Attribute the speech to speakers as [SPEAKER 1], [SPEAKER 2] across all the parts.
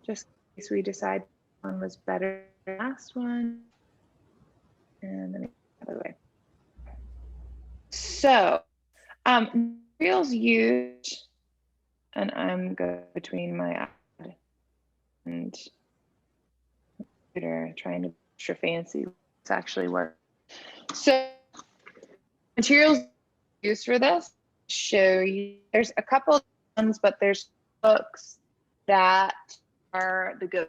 [SPEAKER 1] just in case we decide one was better than the last one. And then the other way. So materials used, and I'm going between my iPad and computer trying to be extra fancy. It's actually work. So materials used for this show you, there's a couple of ones, but there's books that are the good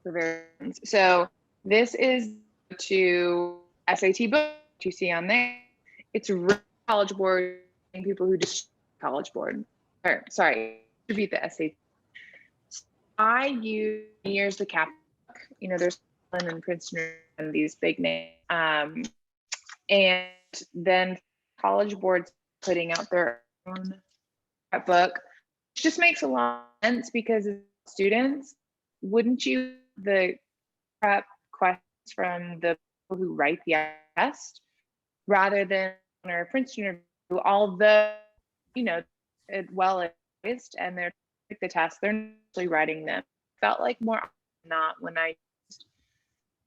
[SPEAKER 1] for variants. So this is to SAT book you see on there. It's College Board and people who just College Board, or sorry, distribute the SAT. So I use years the cap. You know, there's and Princeton and these big names, and then College Board's putting out their own book, which just makes a lot of sense because as students, wouldn't you the prep questions from the people who write the test rather than or Princeton review, although you know it well advised and they're take the test, they're not actually writing them. Felt like more not when I used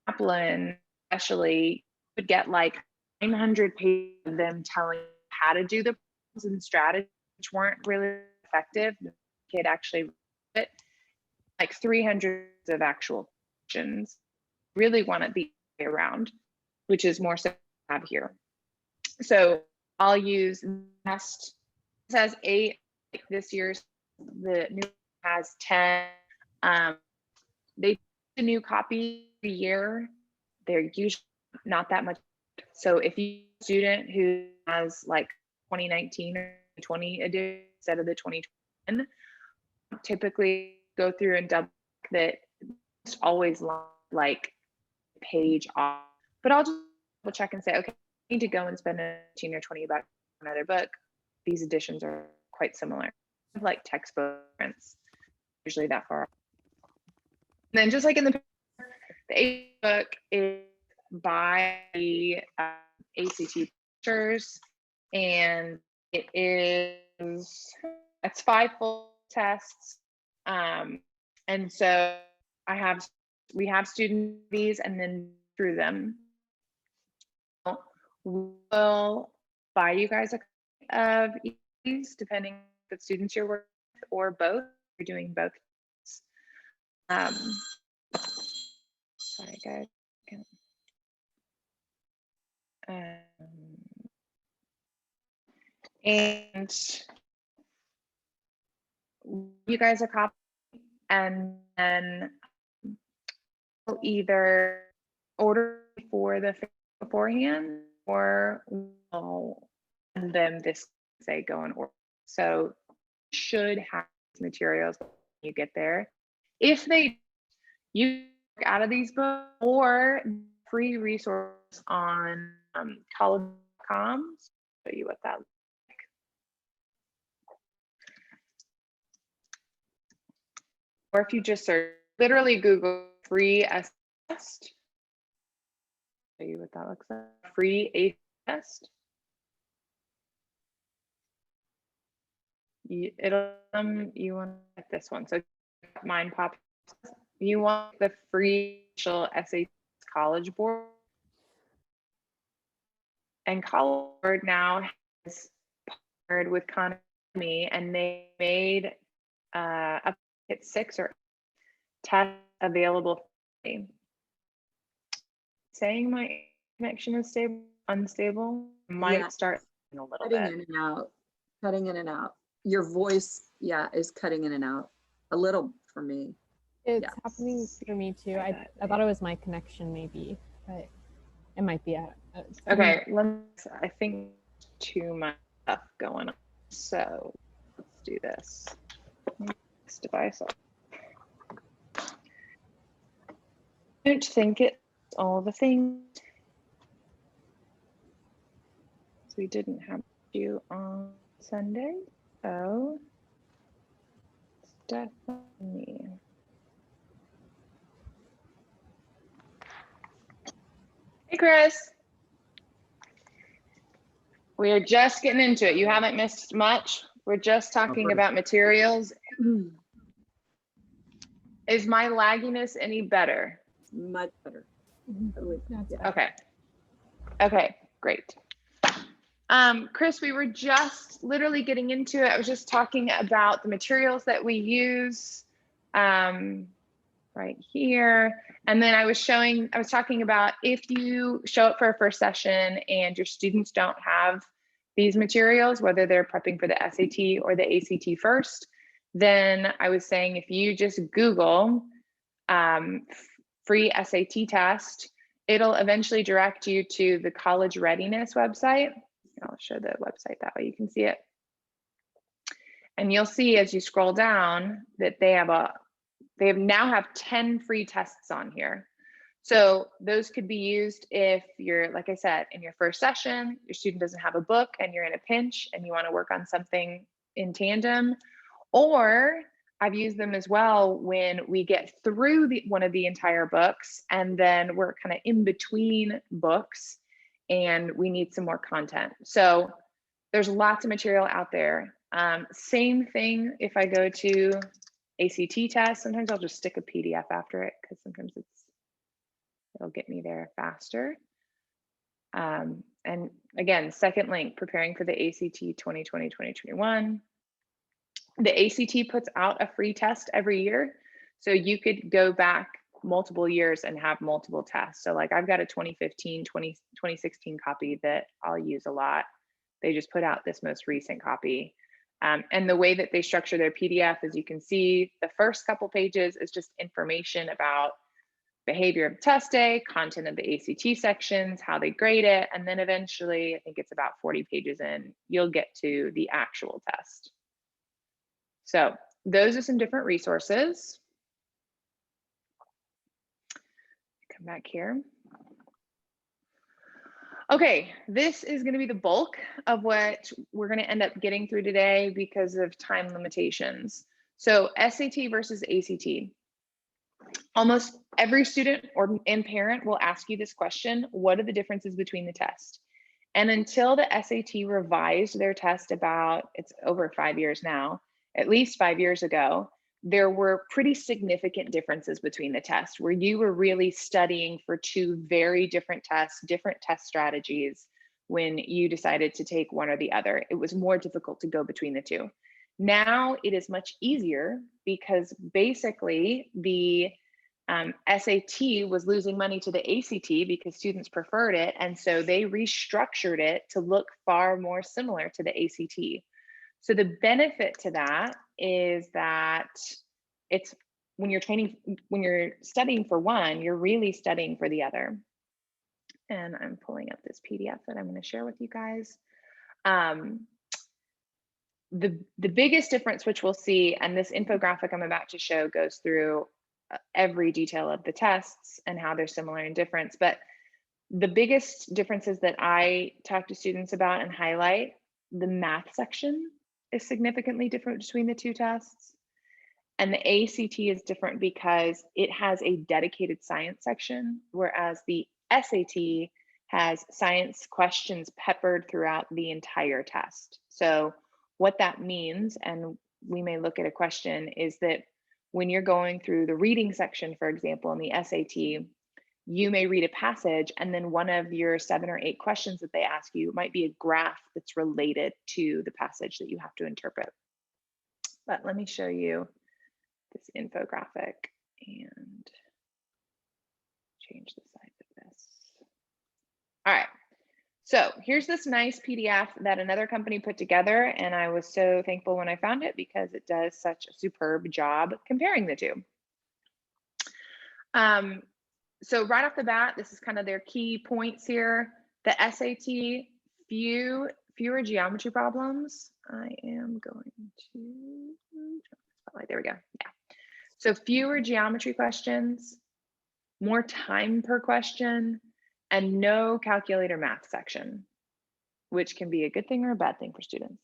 [SPEAKER 1] Kaplan, especially would get like 900 pages of them telling how to do the problems and strategies, which weren't really effective. The kid actually wrote it, like 300 of actual questions. Really want it the way around, which is more so I have here. So I'll use test. This has 8. Like this year's the new has 10. They do a new copy every year. They're usually not that much. So if you student who has like 2019 or 2020 edition instead of the 2020, typically go through and double that. It's always like page off, but I'll just double check and say, okay, I need to go and spend 15 or 20 bucks on another book. These editions are quite similar, like textbook prints, usually that far. And then just like in the A book is by the ACT teachers, and it is, it's 5 full tests. And so we have student these and then through them. We'll buy you guys a copy of these depending on the students you're working with or both. You're doing both. Sorry guys. And you guys a copy, and then we'll either order for the beforehand or we'll send them this say go and order. So should have materials when you get there. If they you out of these books or free resource on college.com, show you what that looks like. Or if you just search, literally Google free ACE test, show you what that looks like. Free ACE test. It'll you want to get this one. So mine pop. You want the free SAT College Board, and College Board now has partnered with Economy, and they made up at 6 or 8 tests available for me. Saying my connection is stable, unstable, might start a little
[SPEAKER 2] cutting
[SPEAKER 1] bit.
[SPEAKER 2] in and out, cutting in and out. Your voice, is cutting in and out a little for me.
[SPEAKER 3] It's happening for me too. I thought it was my connection maybe, but it might be
[SPEAKER 1] okay, I think too much stuff going on. So let's do this. This device off. I don't think it's all the things. So we didn't have you on Sunday. So it's definitely. Hey, Chris. We are just getting into it. You haven't missed much. We're just talking about materials. Is my lagginess any better?
[SPEAKER 2] Much better.
[SPEAKER 3] Mhm.
[SPEAKER 2] I would-
[SPEAKER 3] That's
[SPEAKER 2] yeah.
[SPEAKER 3] better.
[SPEAKER 1] Okay. Okay, great. Chris, we were just literally getting into it. I was just talking about the materials that we use right here. And then I was talking about if you show up for a first session and your students don't have these materials, whether they're prepping for the SAT or the ACT first, then I was saying if you just Google free SAT test, it'll eventually direct you to the college readiness website. I'll show the website that way you can see it. And you'll see as you scroll down that they now have 10 free tests on here. So those could be used if you're, like I said, in your first session, your student doesn't have a book and you're in a pinch and you want to work on something in tandem. Or I've used them as well when we get through one of the entire books and then we're kind of in between books and we need some more content. So there's lots of material out there. Same thing if I go to ACT test, sometimes I'll just stick a PDF after it because sometimes it'll get me there faster. And again, second link, preparing for the ACT 2020-2021. The ACT puts out a free test every year. So you could go back multiple years and have multiple tests. So like I've got a 2015, 2016 copy that I'll use a lot. They just put out this most recent copy. And the way that they structure their PDF, as you can see, the first couple pages is just information about behavior of the test day, content of the ACT sections, how they grade it. And then eventually, I think it's about 40 pages in, you'll get to the actual test. So those are some different resources. Come back here. Okay, this is going to be the bulk of what we're going to end up getting through today because of time limitations. So SAT versus ACT. Almost every student and parent will ask you this question: what are the differences between the tests? And until the SAT revised their test it's over 5 years now, at least 5 years ago, there were pretty significant differences between the tests where you were really studying for two very different tests, different test strategies when you decided to take one or the other. It was more difficult to go between the two. Now it is much easier because basically the SAT was losing money to the ACT because students preferred it. And so they restructured it to look far more similar to the ACT. So the benefit to that is that it's when you're studying for one, you're really studying for the other. And I'm pulling up this PDF that I'm going to share with you guys. The biggest difference, which we'll see, and this infographic I'm about to show goes through every detail of the tests and how they're similar and different. But the biggest differences that I talk to students about and highlight, the math section is significantly different between the two tests. And the ACT is different because it has a dedicated science section, whereas the SAT has science questions peppered throughout the entire test. So what that means, and we may look at a question, is that when you're going through the reading section, for example, in the SAT, you may read a passage and then one of your 7 or 8 questions that they ask you might be a graph that's related to the passage that you have to interpret. But let me show you this infographic and change the size of this. All right. So here's this nice PDF that another company put together, and I was so thankful when I found it because it does such a superb job comparing the two. So right off the bat, this is kind of their key points here. The SAT, fewer geometry problems. I am going to spotlight. There we go. Yeah. So fewer geometry questions, more time per question, and no calculator math section, which can be a good thing or a bad thing for students.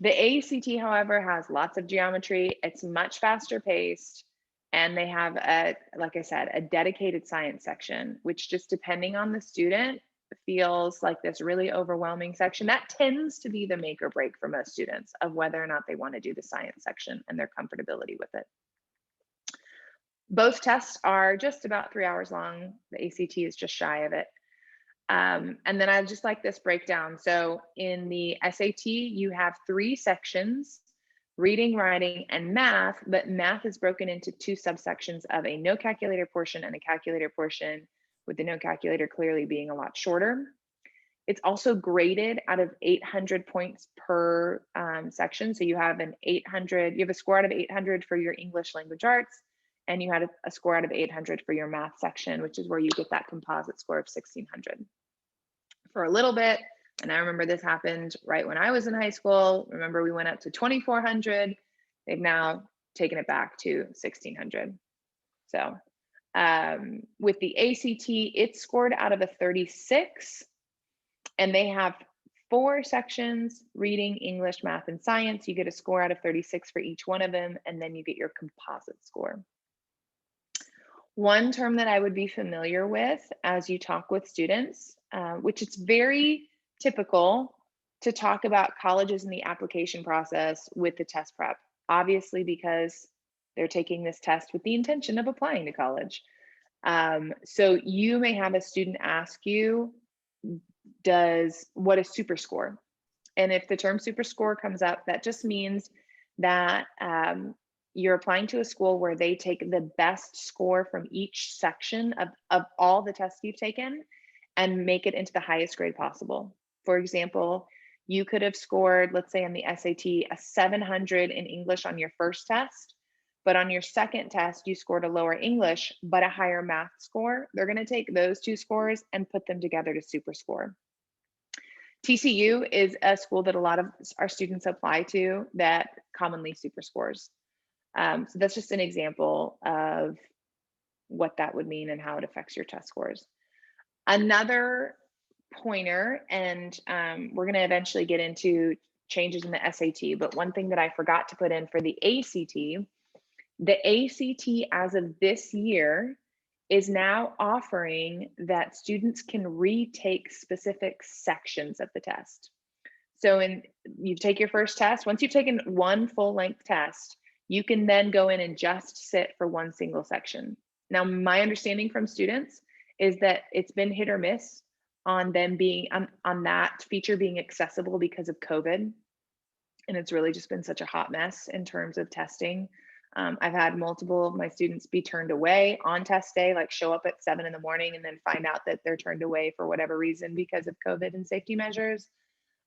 [SPEAKER 1] The ACT, however, has lots of geometry. It's much faster paced, and they have like I said, a dedicated science section, which just depending on the student feels like this really overwhelming section. That tends to be the make or break for most students of whether or not they want to do the science section and their comfortability with it. Both tests are just about 3 hours long. The ACT is just shy of it. And then I just like this breakdown. So in the SAT, you have 3 sections: reading, writing, and math, but math is broken into 2 subsections of a no calculator portion and a calculator portion, with the no calculator clearly being a lot shorter. It's also graded out of 800 points per section. So you have you have a score out of 800 for your English language arts, and you had a score out of 800 for your math section, which is where you get that composite score of 1600. For a little bit, and I remember this happened right when I was in high school. Remember, we went up to 2400. They've now taken it back to 1600. So with the ACT, it's scored out of a 36, and they have 4 sections: reading, English, math, and science. You get a score out of 36 for each one of them, and then you get your composite score. One term that I would be familiar with as you talk with students, which it's very typical to talk about colleges and the application process with the test prep, obviously because they're taking this test with the intention of applying to college. So you may have a student ask you, what is super score? And if the term super score comes up, that just means that you're applying to a school where they take the best score from each section of all the tests you've taken and make it into the highest grade possible. For example, you could have scored, let's say on the SAT, a 700 in English on your first test, but on your second test, you scored a lower English, but a higher math score. They're gonna take those 2 scores and put them together to super score. TCU is a school that a lot of our students apply to that commonly super scores. So that's just an example of what that would mean and how it affects your test scores. Another pointer, and we're going to eventually get into changes in the SAT, but one thing that I forgot to put in for the ACT as of this year is now offering that students can retake specific sections of the test. So you take your first test. Once you've taken one full length test, you can then go in and just sit for one single section. Now, my understanding from students is that it's been hit or miss on them being on that feature being accessible because of COVID. And it's really just been such a hot mess in terms of testing. I've had multiple of my students be turned away on test day, like show up at 7 in the morning and then find out that they're turned away for whatever reason because of COVID and safety measures.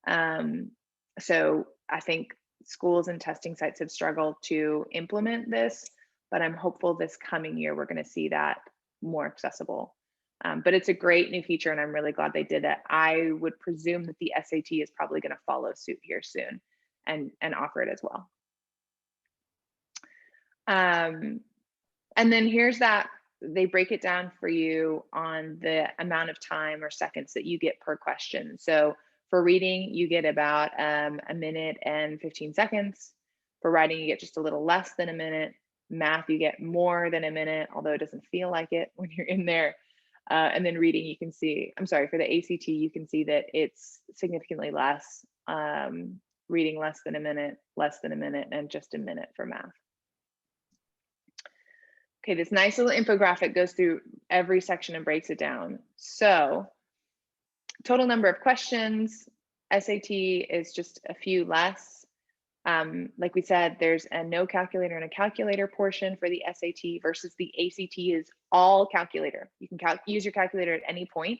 [SPEAKER 1] So I think schools and testing sites have struggled to implement this, but I'm hopeful this coming year we're going to see that more accessible. But it's a great new feature, and I'm really glad they did it. I would presume that the SAT is probably going to follow suit here soon and offer it as well. And then here's that, they break it down for you on the amount of time or seconds that you get per question. So for reading, you get about a minute and 15 seconds. For writing, you get just a little less than a minute. Math, you get more than a minute, although it doesn't feel like it when you're in there. And then reading, you can see, I'm sorry, for the ACT, you can see that it's significantly less. Reading less than a minute, and just a minute for math. Okay, this nice little infographic goes through every section and breaks it down. So total number of questions, SAT is just a few less. Like we said, there's a no calculator and a calculator portion for the SAT versus the ACT is all calculator. You can use your calculator at any point.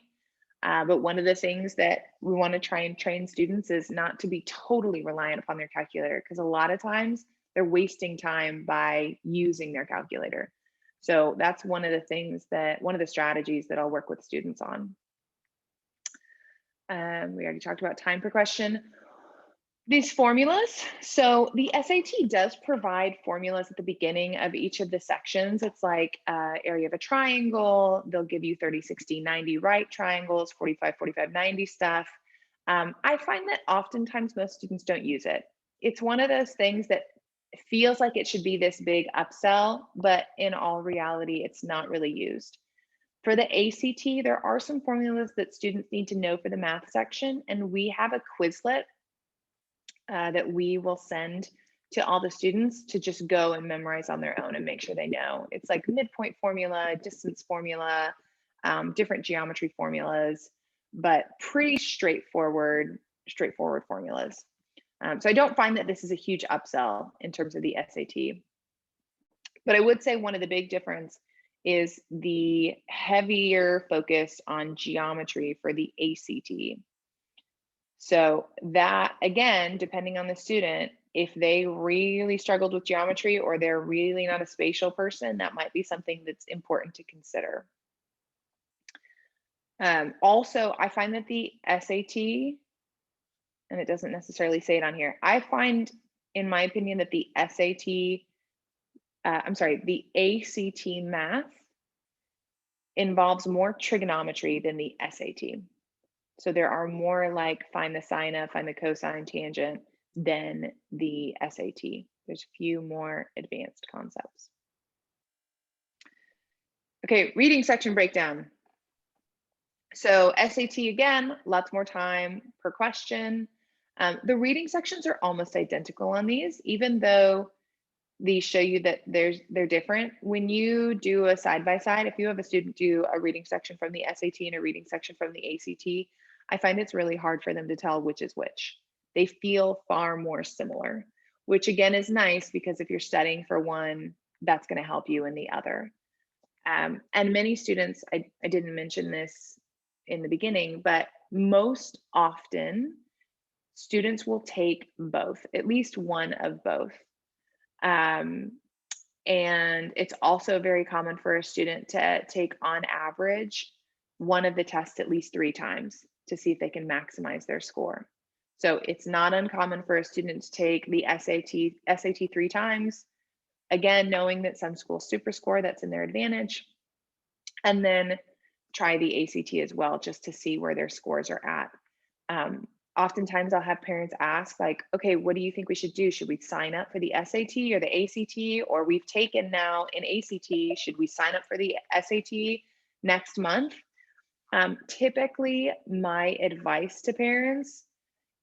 [SPEAKER 1] But one of the things that we want to try and train students is not to be totally reliant upon their calculator, because a lot of times they're wasting time by using their calculator. So that's one of the strategies that I'll work with students on. We already talked about time per question. These formulas. So the SAT does provide formulas at the beginning of each of the sections. It's like area of a triangle. They'll give you 30, 60, 90 right triangles, 45, 45, 90 stuff. I find that oftentimes most students don't use it. It's one of those things that feels like it should be this big upsell, but in all reality, it's not really used. For the ACT, there are some formulas that students need to know for the math section, and we have a Quizlet that we will send to all the students to just go and memorize on their own and make sure they know. It's like midpoint formula, distance formula, different geometry formulas, but pretty straightforward formulas. So I don't find that this is a huge upsell in terms of the SAT. But I would say one of the big difference is the heavier focus on geometry for the ACT. So that, again, depending on the student, if they really struggled with geometry or they're really not a spatial person, that might be something that's important to consider. Also, I find that the SAT, and it doesn't necessarily say it on here, I find, in my opinion, that the the ACT math involves more trigonometry than the SAT. So there are more like find the sine of, find the cosine tangent than the SAT. There's a few more advanced concepts. Okay, reading section breakdown. So SAT, again, lots more time per question. The reading sections are almost identical on these, even though these show you that they're different. When you do a side-by-side, if you have a student do a reading section from the SAT and a reading section from the ACT, I find it's really hard for them to tell which is which. They feel far more similar, which again is nice because if you're studying for one, that's going to help you in the other. And many students, I didn't mention this in the beginning, but most often students will take both, at least one of both. And it's also very common for a student to take, on average, one of the tests at least 3 times to see if they can maximize their score. So it's not uncommon for a student to take the SAT 3 times, again, knowing that some schools super score, that's in their advantage, and then try the ACT as well, just to see where their scores are at. Oftentimes I'll have parents ask like, okay, what do you think we should do? Should we sign up for the SAT or the ACT? Or we've taken now an ACT, should we sign up for the SAT next month? Typically my advice to parents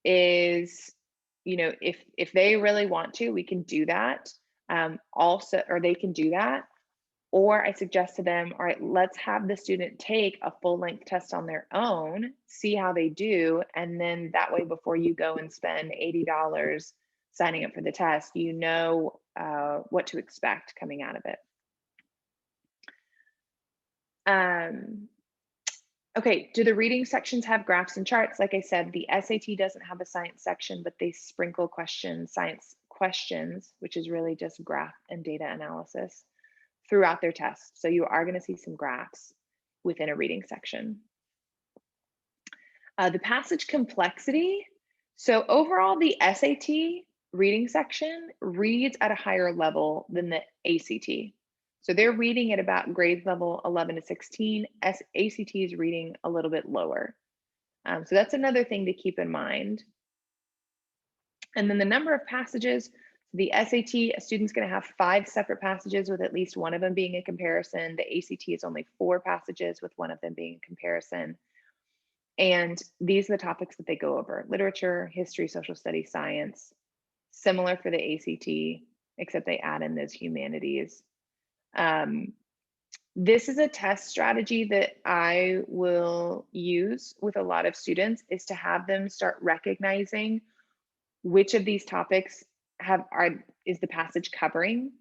[SPEAKER 1] is, if they really want to, we can do that. Or they can do that. Or I suggest to them, all right, let's have the student take a full-length test on their own, see how they do, and then that way before you go and spend $80 signing up for the test, you know what to expect coming out of it. Okay, do the reading sections have graphs and charts? Like I said, the SAT doesn't have a science section, but they sprinkle science questions, which is really just graph and data analysis, throughout their tests. So you are going to see some graphs within a reading section. The passage complexity. So overall, the SAT reading section reads at a higher level than the ACT. So they're reading at about grade level 11 to 16. ACT is reading a little bit lower. So that's another thing to keep in mind. And then the number of passages. The SAT, a student's going to have 5 separate passages with at least one of them being a comparison. The ACT is only 4 passages with one of them being a comparison. And these are the topics that they go over: literature, history, social studies, science. Similar for the ACT, except they add in those humanities. This is a test strategy that I will use with a lot of students, is to have them start recognizing which of these topics is the passage covering.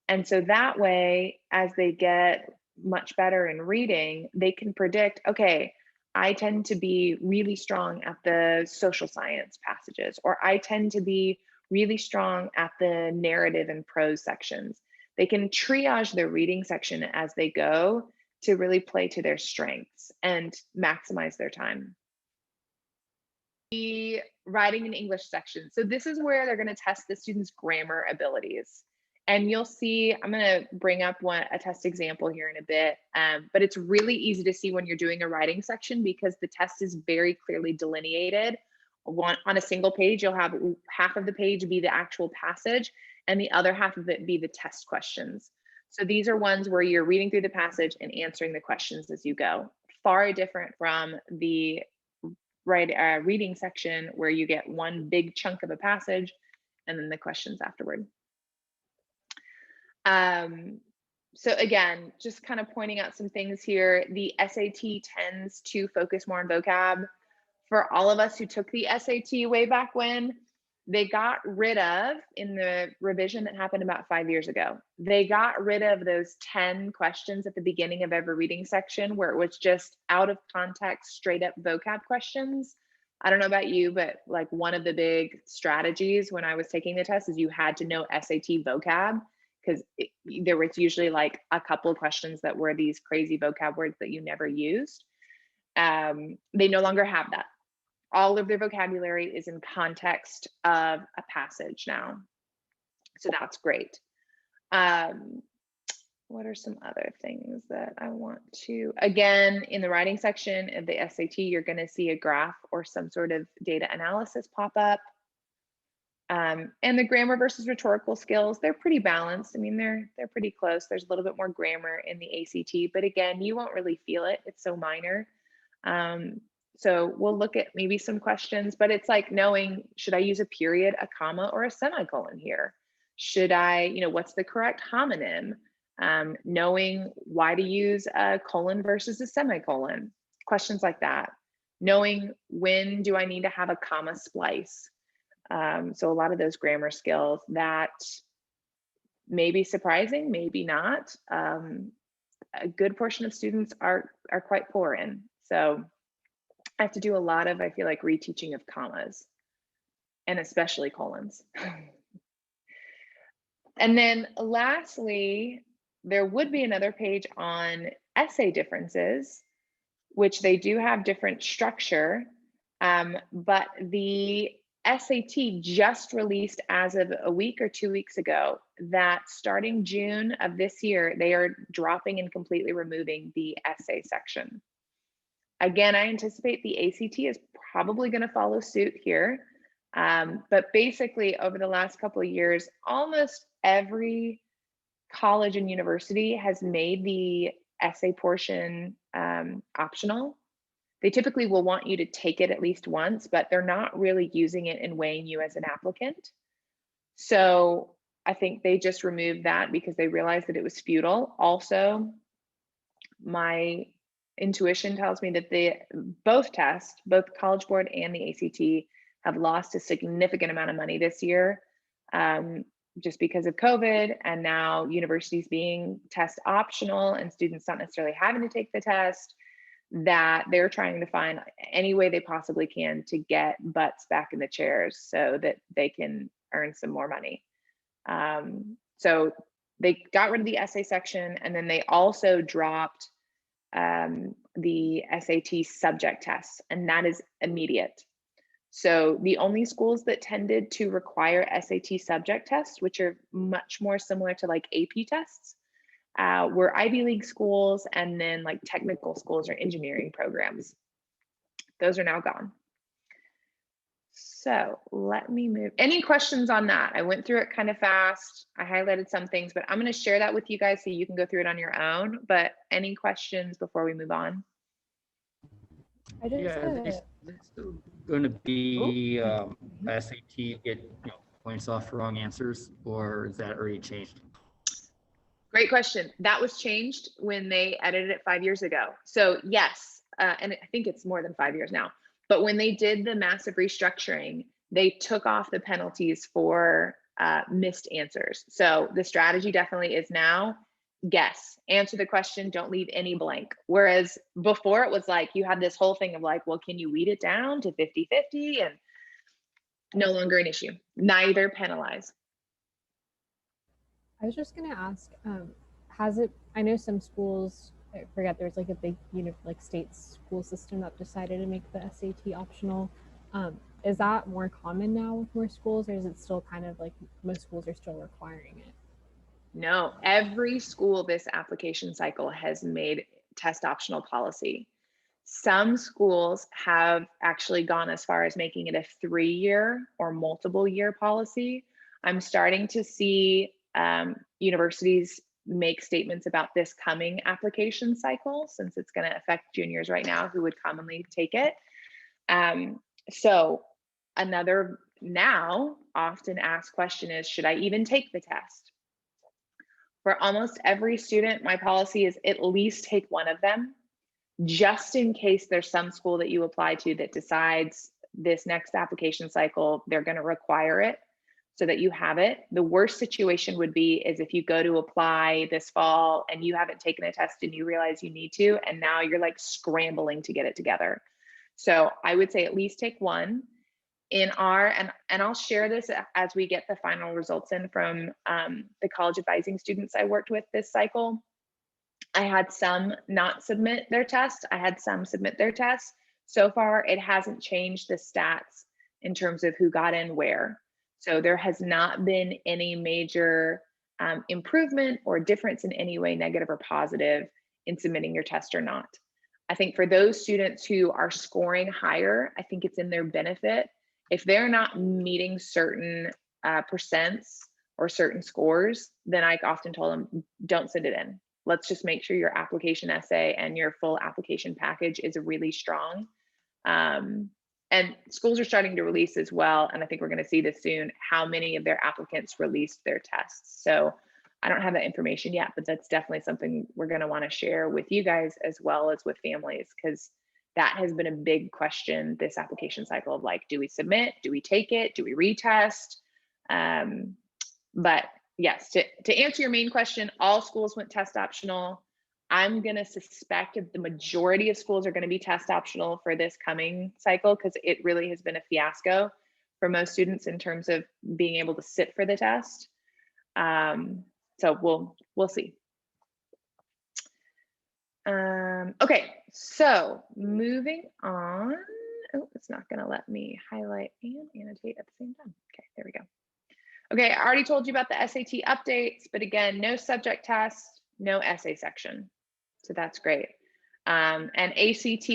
[SPEAKER 1] And so that way, as they get much better in reading, they can predict, okay, I tend to be really strong at the social science passages, or I tend to be really strong at the narrative and prose sections. They can triage their reading section as they go to really play to their strengths and maximize their time. The writing and English section. So this is where they're going to test the students' grammar abilities. And you'll see, I'm going to bring up a test example here in a bit, but it's really easy to see when you're doing a writing section because the test is very clearly delineated. On a single page, you'll have half of the page be the actual passage and the other half of it be the test questions. So these are ones where you're reading through the passage and answering the questions as you go. Far different from the reading section where you get one big chunk of a passage and then the questions afterward. So again, just kind of pointing out some things here. The SAT tends to focus more on vocab. For all of us who took the SAT way back when, they got rid of, in the revision that happened about 5 years ago, they got rid of those 10 questions at the beginning of every reading section where it was just out of context, straight up vocab questions. I don't know about you, but like one of the big strategies when I was taking the test is you had to know SAT vocab, because there was usually like a couple of questions that were these crazy vocab words that you never used. They no longer have that. All of their vocabulary is in context of a passage now. So that's great. What are some other things that I want to, again, in the writing section of the SAT, you're going to see a graph or some sort of data analysis pop up. And the grammar versus rhetorical skills, they're pretty balanced. I mean, they're pretty close. There's a little bit more grammar in the ACT, but again, you won't really feel it. It's so minor. So we'll look at maybe some questions, but it's like knowing, should I use a period, a comma, or a semicolon here? Should I, what's the correct homonym? Knowing why to use a colon versus a semicolon, questions like that. Knowing when do I need to have a comma splice? So a lot of those grammar skills that may be surprising, maybe not. A good portion of students are quite poor in. So I have to do a lot of, I feel like, reteaching of commas, and especially colons. And then lastly, there would be another page on essay differences, which they do have different structure, but the SAT just released as of a week or 2 weeks ago that starting June of this year, they are dropping and completely removing the essay section. Again, I anticipate the ACT is probably going to follow suit here. But basically, over the last couple of years, almost every college and university has made the essay portion optional. They typically will want you to take it at least once, but they're not really using it in weighing you as an applicant. So I think they just removed that because they realized that it was futile. Also, my intuition tells me that both tests, both College Board and the ACT, have lost a significant amount of money this year, just because of COVID, and now universities being test optional and students not necessarily having to take the test, that they're trying to find any way they possibly can to get butts back in the chairs so that they can earn some more money. So they got rid of the essay section, and then they also dropped the SAT subject tests, and that is immediate. So the only schools that tended to require SAT subject tests, which are much more similar to like AP tests, were Ivy League schools, and then like technical schools or engineering programs. Those are now gone. So let me move. Any questions on that? I went through it kind of fast. I highlighted some things, but I'm going to share that with you guys so you can go through it on your own. But any questions before we move on?
[SPEAKER 3] I just
[SPEAKER 4] There's still going to be SAT get points off for wrong answers, or is that already changed?
[SPEAKER 1] Great question. That was changed when they edited it 5 years ago. So yes, and I think it's more than 5 years now. But when they did the massive restructuring, they took off the penalties for missed answers. So the strategy definitely is now guess, answer the question, don't leave any blank. Whereas before it was like you had this whole thing of like, well, can you weed it down to 50-50? And no longer an issue. Neither penalize.
[SPEAKER 3] I was just going to ask, I know some schools, I forget, there's like a big, like state school system that decided to make the SAT optional. Is that more common now with more schools, or is it still kind of like most schools are still requiring it?
[SPEAKER 1] No, every school this application cycle has made test optional policy. Some schools have actually gone as far as making it a 3-year or multiple year policy. I'm starting to see universities make statements about this coming application cycle, since it's going to affect juniors right now who would commonly take it. So another now often asked question is, should I even take the test? For almost every student, my policy is at least take one of them, just in case there's some school that you apply to that decides this next application cycle, they're going to require it, so that you have it. The worst situation would be is if you go to apply this fall and you haven't taken a test and you realize you need to, and now you're like scrambling to get it together. So I would say at least take one. In our, and I'll share this as we get the final results in from the college advising students I worked with this cycle. I had some not submit their test. I had some submit their tests. So far, it hasn't changed the stats in terms of who got in where. So there has not been any major improvement or difference in any way, negative or positive, in submitting your test or not. I think for those students who are scoring higher, I think it's in their benefit. If they're not meeting certain percents or certain scores, then I often told them, don't send it in. Let's just make sure your application essay and your full application package is really strong. And schools are starting to release as well, and I think we're going to see this soon, how many of their applicants released their tests. So I don't have that information yet, but that's definitely something we're going to want to share with you guys as well as with families, because that has been a big question this application cycle of like, do we submit? Do we take it? Do we retest? But yes, to answer your main question, all schools went test optional. I'm going to suspect that the majority of schools are going to be test optional for this coming cycle, because it really has been a fiasco for most students in terms of being able to sit for the test. So we'll see. Okay, so moving on. Oh, it's not going to let me highlight and annotate at the same time. Okay, there we go. Okay, I already told you about the SAT updates, but again, no subject test, no essay section. So that's great. And ACT,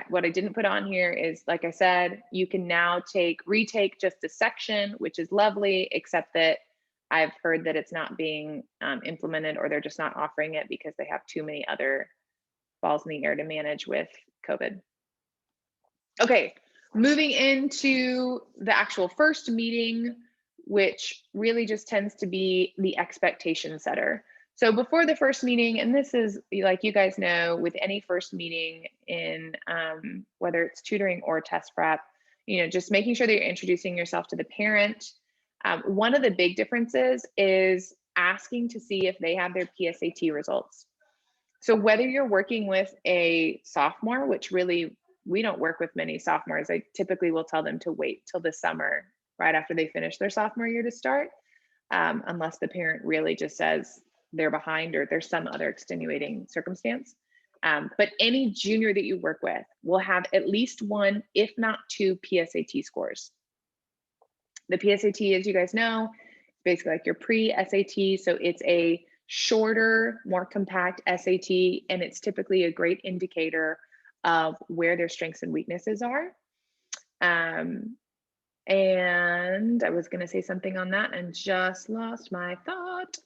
[SPEAKER 1] what I didn't put on here is, like I said, you can now retake just a section, which is lovely, except that I've heard that it's not being implemented, or they're just not offering it because they have too many other balls in the air to manage with COVID. Okay, moving into the actual first meeting, which really just tends to be the expectation setter. So before the first meeting, and this is, like you guys know, with any first meeting in whether it's tutoring or test prep, just making sure that you're introducing yourself to the parent. One of the big differences is asking to see if they have their PSAT results. So whether you're working with a sophomore, which really we don't work with many sophomores, I typically will tell them to wait till the summer, right after they finish their sophomore year to start, unless the parent really just says they're behind or there's some other extenuating circumstance. But any junior that you work with will have at least one, if not two, PSAT scores. The PSAT, as you guys know, is basically like your pre-SAT. So it's a shorter, more compact SAT, and it's typically a great indicator of where their strengths and weaknesses are. And I was going to say something on that and just lost my thought.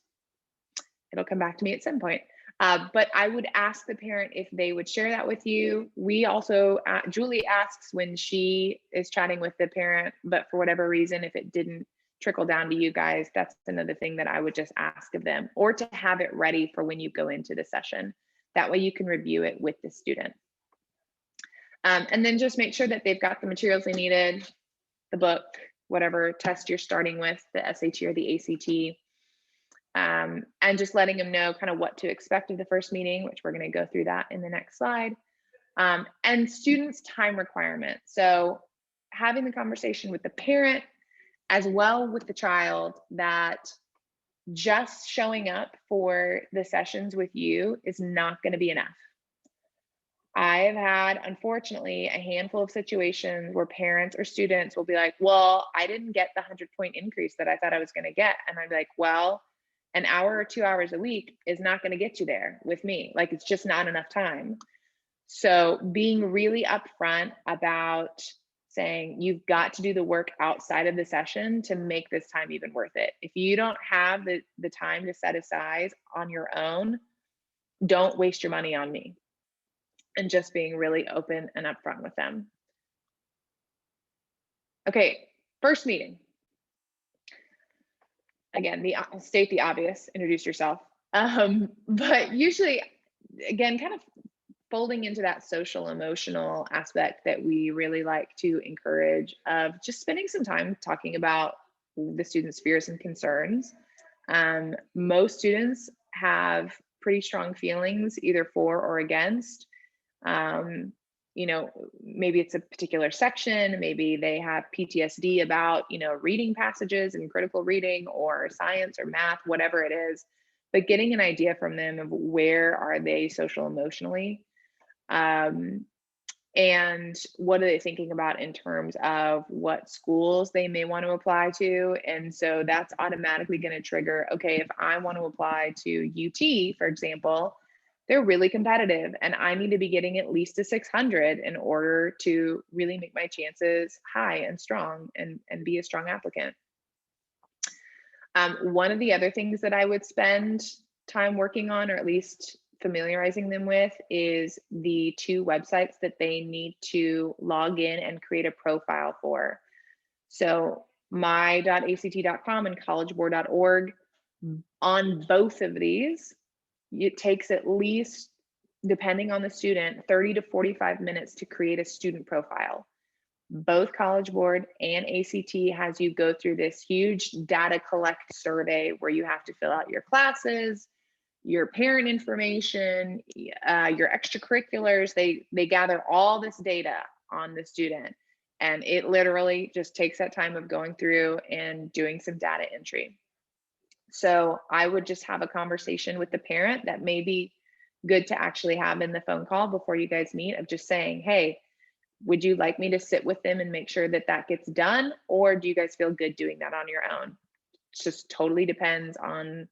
[SPEAKER 1] It'll come back to me at some point. But I would ask the parent if they would share that with you. We also, Julie asks when she is chatting with the parent, but for whatever reason, if it didn't trickle down to you guys, that's another thing that I would just ask of them, or to have it ready for when you go into the session. That way you can review it with the student. And then just make sure that they've got the materials they needed, the book, whatever test you're starting with, the SAT or the ACT. And just letting them know kind of what to expect of the first meeting, which we're going to go through that in the next slide. And students' time requirement. So having the conversation with the parent as well with the child that just showing up for the sessions with you is not going to be enough. I have had, unfortunately, a handful of situations where parents or students will be like, well, I didn't get the 100-point increase that I thought I was going to get. And I'm like, well, an hour or 2 hours a week is not going to get you there with me. Like, it's just not enough time. So being really upfront about saying you've got to do the work outside of the session to make this time even worth it. If you don't have the time to set aside on your own, don't waste your money on me. And just being really open and upfront with them. Okay, First meeting. Again, state the obvious, introduce yourself. But usually, again, kind of folding into that social emotional aspect that we really like to encourage, of just spending some time talking about the students' fears and concerns. Most students have pretty strong feelings either for or against. You know, maybe it's a particular section, maybe they have PTSD about, you know, reading passages and critical reading or science or math, whatever it is, but getting an idea from them of where are they social emotionally, and what are they thinking about in terms of what schools they may want to apply to. And so that's automatically going to trigger, okay, if I want to apply to UT, for example, they're really competitive and I need to be getting at least a 600 in order to really make my chances high and strong and be a strong applicant. One of the other things that I would spend time working on, or at least familiarizing them with, is the 2 websites that they need to log in and create a profile for. So my.act.com and collegeboard.org. On both of these, it takes at least, depending on the student, 30 to 45 minutes to create a student profile. Both College Board and ACT has you go through this huge data collect survey where you have to fill out your classes, your parent information, your extracurriculars. They gather all this data on the student, and it literally just takes that time of going through and doing some data entry. So I would just have a conversation with the parent that may be good to actually have in the phone call before you guys meet, of just saying, hey, would you like me to sit with them and make sure that that gets done? Or do you guys feel good doing that on your own? It just totally depends on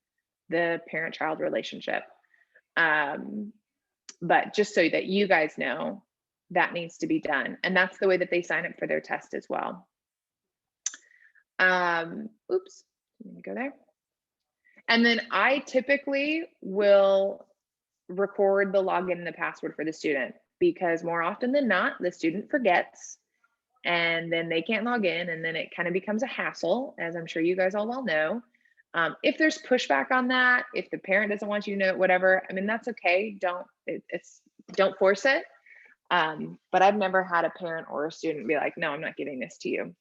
[SPEAKER 1] the parent-child relationship. But just so that you guys know, that needs to be done. And that's the way that they sign up for their test as well. Oops, let me go there. And then I typically will record the login and the password for the student, because more often than not, the student forgets and then they can't log in, and then it kind of becomes a hassle, as I'm sure you guys all well know. If there's pushback on that, if the parent doesn't want you to know it, whatever, I mean, that's okay. Don't force it. But I've never had a parent or a student be like, no, I'm not giving this to you.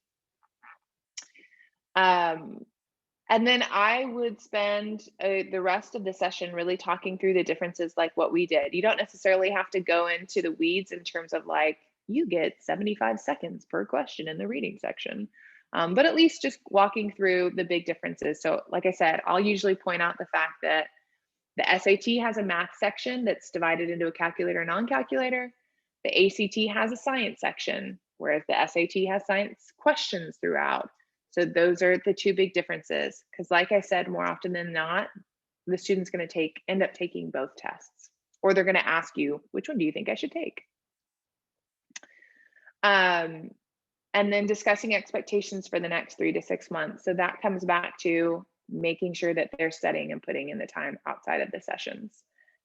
[SPEAKER 1] And then I would spend the rest of the session really talking through the differences, like what we did. You don't necessarily have to go into the weeds in terms of like, you get 75 seconds per question in the reading section, but at least just walking through the big differences. So like I said, I'll usually point out the fact that the SAT has a math section that's divided into a calculator and non-calculator. The ACT has a science section, whereas the SAT has science questions throughout. So those are the 2 big differences, because like I said, more often than not, the student's going to end up taking both tests, or they're going to ask you, which one do you think I should take? And then discussing expectations for the next 3 to 6 months. So that comes back to making sure that they're studying and putting in the time outside of the sessions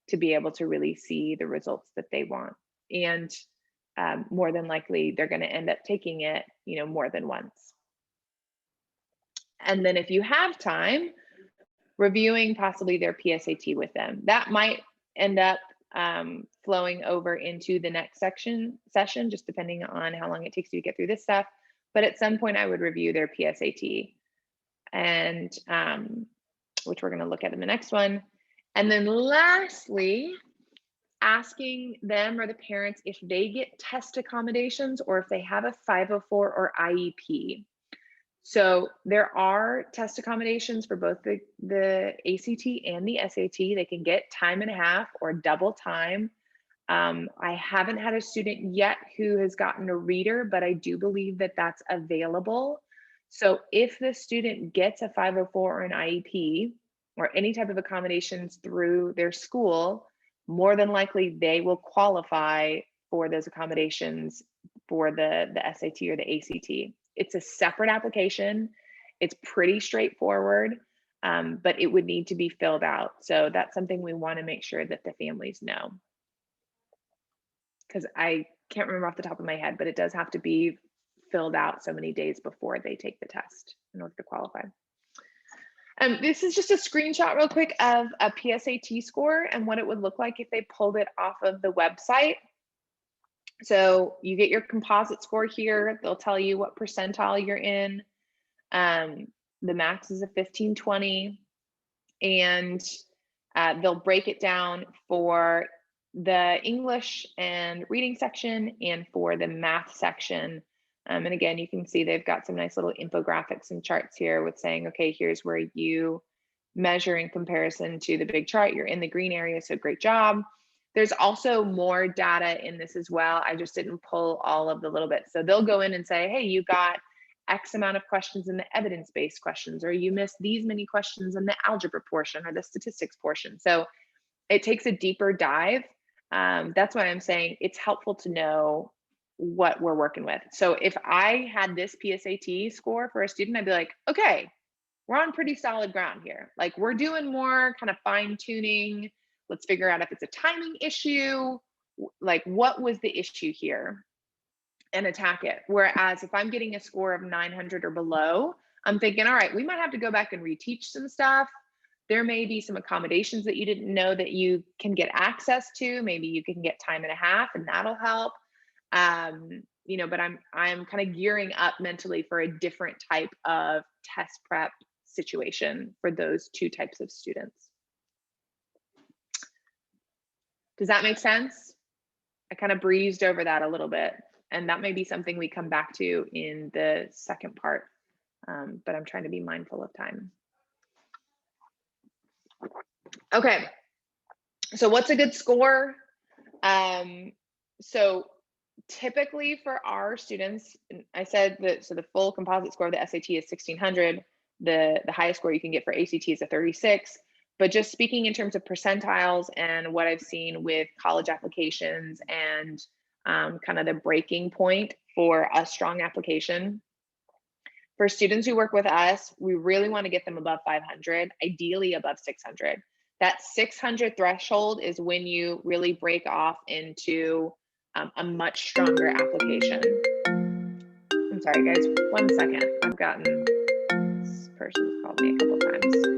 [SPEAKER 1] to be able to really see the results that they want. And more than likely, they're going to end up taking it, you know, more than once. And then if you have time, reviewing possibly their PSAT with them. That might end up flowing over into the next session, just depending on how long it takes you to get through this stuff. But at some point I would review their PSAT, and which we're going to look at in the next one. And then lastly, asking them or the parents if they get test accommodations or if they have a 504 or IEP. So there are test accommodations for both the ACT and the SAT. They can get time and a half or double time. I haven't had a student yet who has gotten a reader, but I do believe that that's available. So if the student gets a 504 or an IEP or any type of accommodations through their school, more than likely they will qualify for those accommodations for the SAT or the ACT. It's a separate application. It's pretty straightforward, but it would need to be filled out. So that's something we want to make sure that the families know. Because I can't remember off the top of my head, but it does have to be filled out so many days before they take the test in order to qualify. This is just a screenshot real quick of a PSAT score and what it would look like if they pulled it off of the website. So you get your composite score here. They'll tell you what percentile you're in. The max is a 1520, and they'll break it down for the English and reading section and for the math section. And again, you can see they've got some nice little infographics and charts here with saying, okay, here's where you measure in comparison to the big chart. You're in the green area, so great job. There's also more data in this as well. I just didn't pull all of the little bits. So they'll go in and say, hey, you got X amount of questions in the evidence-based questions, or you missed these many questions in the algebra portion or the statistics portion. So it takes a deeper dive. That's why I'm saying it's helpful to know what we're working with. So if I had this PSAT score for a student, I'd be like, okay, we're on pretty solid ground here. Like, we're doing more kind of fine tuning. Let's figure out if it's a timing issue, like what was the issue here, and attack it. Whereas if I'm getting a score of 900 or below, I'm thinking, all right, we might have to go back and reteach some stuff. There may be some accommodations that you didn't know that you can get access to. Maybe you can get time and a half, and that'll help. You know, but I'm kind of gearing up mentally for a different type of test prep situation for those two types of students. Does that make sense? I kind of breezed over that a little bit, and that may be something we come back to in the second part, but I'm trying to be mindful of time. Okay, so what's a good score? So typically for our students, I said that, so the full composite score of the SAT is 1600. The highest score you can get for ACT is a 36. But just speaking in terms of percentiles and what I've seen with college applications and kind of the breaking point for a strong application, for students who work with us, we really want to get them above 500, ideally above 600. That 600 threshold is when you really break off into a much stronger application. I'm sorry, guys, 1 second. I've gotten, this person's called me a couple times.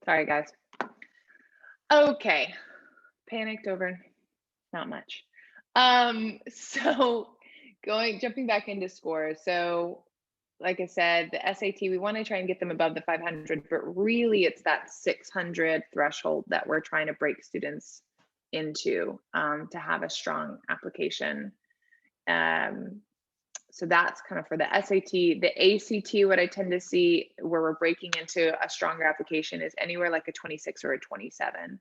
[SPEAKER 1] Sorry, guys. Okay, panicked over not much. So jumping back into scores. So like I said, the SAT, we want to try and get them above the 500, but really it's that 600 threshold that we're trying to break students into to have a strong application. So that's kind of for the SAT. The ACT, what I tend to see where we're breaking into a stronger application is anywhere like a 26 or a 27.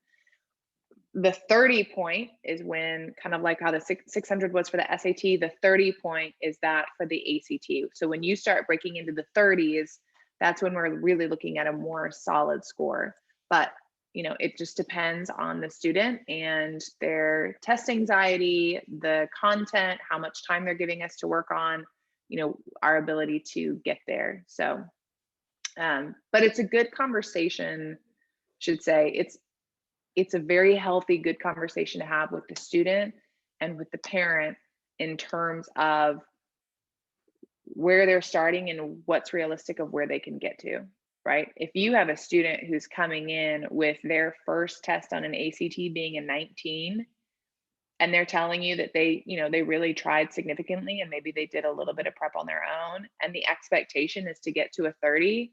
[SPEAKER 1] The 30 point is when, kind of like how the 600 was for the SAT, the 30 point is that for the ACT. So when you start breaking into the 30s, that's when we're really looking at a more solid score. But you know, it just depends on the student and their test anxiety, the content, how much time they're giving us to work on, you know, our ability to get there. So, but it's a good conversation, should say. It's a very healthy, good conversation to have with the student and with the parent in terms of where they're starting and what's realistic of where they can get to. Right? If you have a student who's coming in with their first test on an ACT being a 19, and they're telling you that they, they really tried significantly and maybe they did a little bit of prep on their own, and the expectation is to get to a 30,